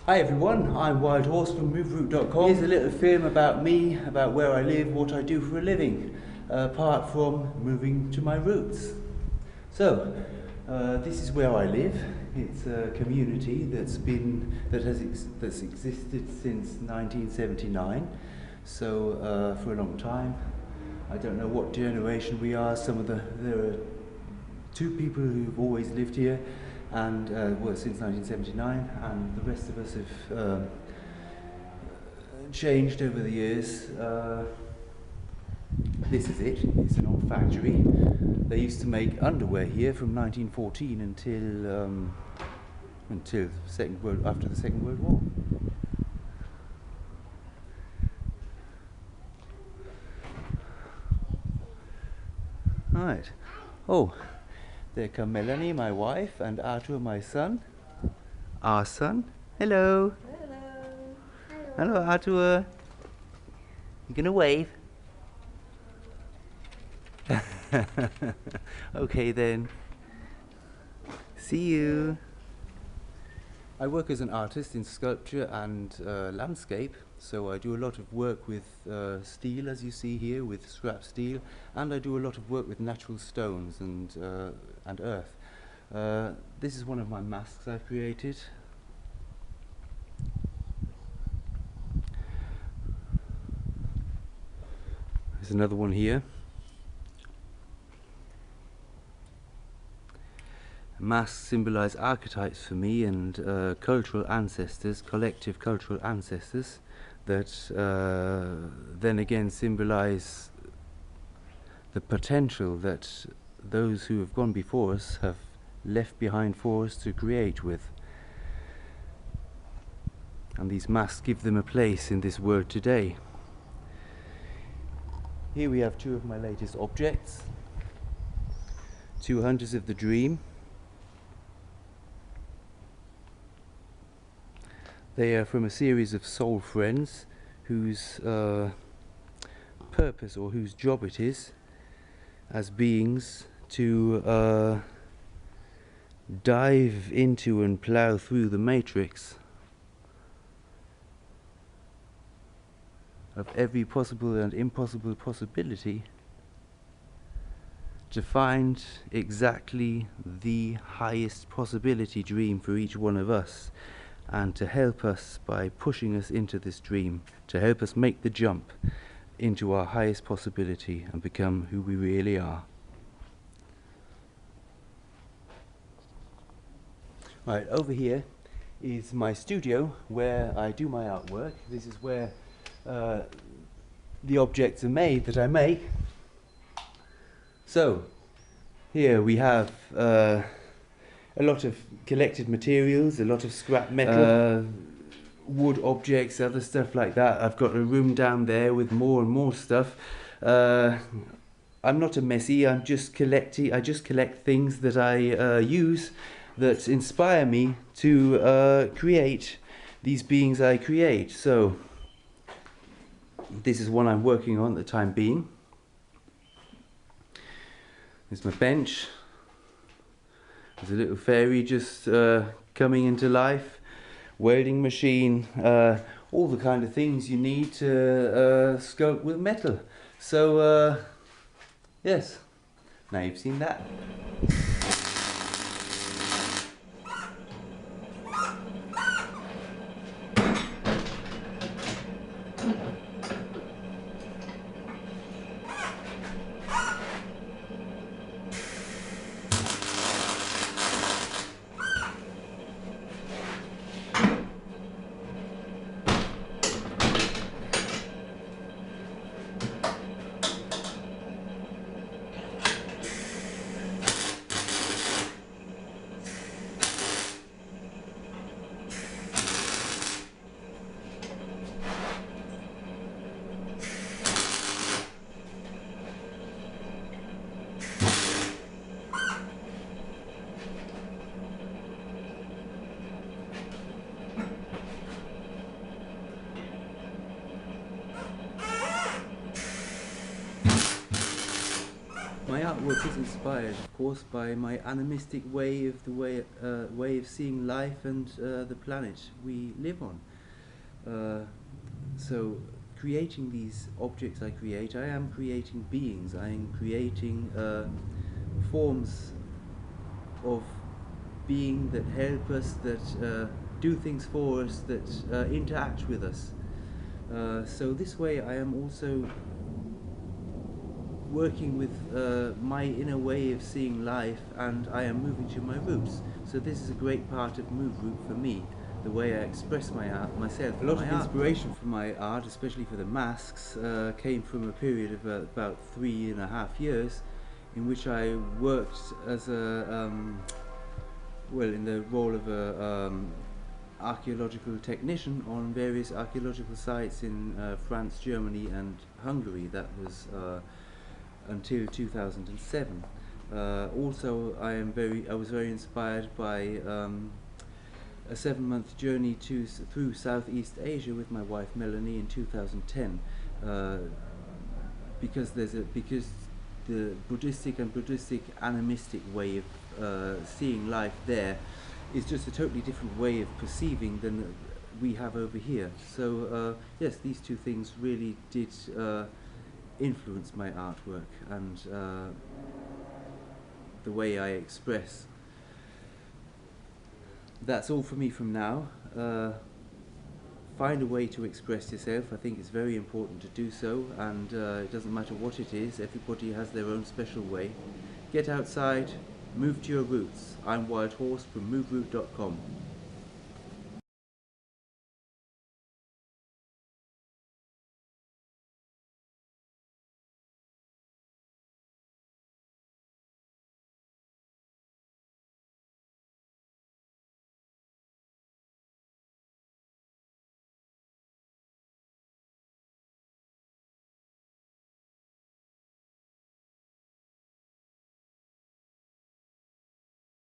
Hi everyone, I'm Wild Horse from moveroot.com. Here's a little film about me, about where I live, what I do for a living, apart from moving to my roots. So, this is where I live. It's a community that's existed since 1979. So, for a long time. I don't know what generation we are. There are two people who've always lived here, and since 1979, and the rest of us have changed over the years. This is it. It's an old factory. They used to make underwear here from 1914 until after the Second World War. Right. Oh, there come Melanie, my wife, and Arthur, my son. Our son. Hello. Hello. Hello, Arthur. You gonna wave? Okay then. See you. I work as an artist in sculpture and landscape, so I do a lot of work with steel, as you see here, with scrap steel, and I do a lot of work with natural stones and earth. This is one of my masks I've created. There's another one here. Masks symbolize archetypes for me and cultural ancestors, collective cultural ancestors, that then again symbolize the potential that those who have gone before us have left behind for us to create with. And these masks give them a place in this world today. Here we have two of my latest objects, two hunters of the dream. They are from a series of soul friends whose purpose or whose job it is as beings to dive into and plough through the matrix of every possible and impossible possibility to find exactly the highest possibility dream for each one of us, and to help us by pushing us into this dream, to help us make the jump into our highest possibility and become who we really are. Right, over here is my studio where I do my artwork. This is where the objects are made that I make. So, here we have a lot of collected materials, a lot of scrap metal, wood objects, other stuff like that. I've got a room down there with more and more stuff. I'm not a messy, I just collect things that I use that inspire me to create these beings I create. So, this is one I'm working on at the time being. There's my bench. There's a little fairy just coming into life, welding machine, all the kind of things you need to sculpt with metal. So, yes, now you've seen that. work is inspired, of course, by my animistic way of way of seeing life and the planet we live on. So, creating these objects I create, I am creating beings. I am creating forms of being that help us, that do things for us, that interact with us. So this way I am also working with my inner way of seeing life, and I am moving to my roots. So this is a great part of moveroot for me, the way I express my art myself. A lot of inspiration for my art, especially for the masks, came from a period of about 3.5 years in which I worked as a well, in the role of a archaeological technician on various archaeological sites in France, Germany and Hungary. That was until 2007. Also, I was very inspired by a 7-month journey through Southeast Asia with my wife Melanie in 2010, because the Buddhistic animistic way of seeing life there is just a totally different way of perceiving than we have over here. So yes, these two things really did influence my artwork and the way I express. That's all for me from now. Find a way to express yourself. I think it's very important to do so, and it doesn't matter what it is, everybody has their own special way. Get outside, move to your roots. I'm Wild Horse from moveroot.com.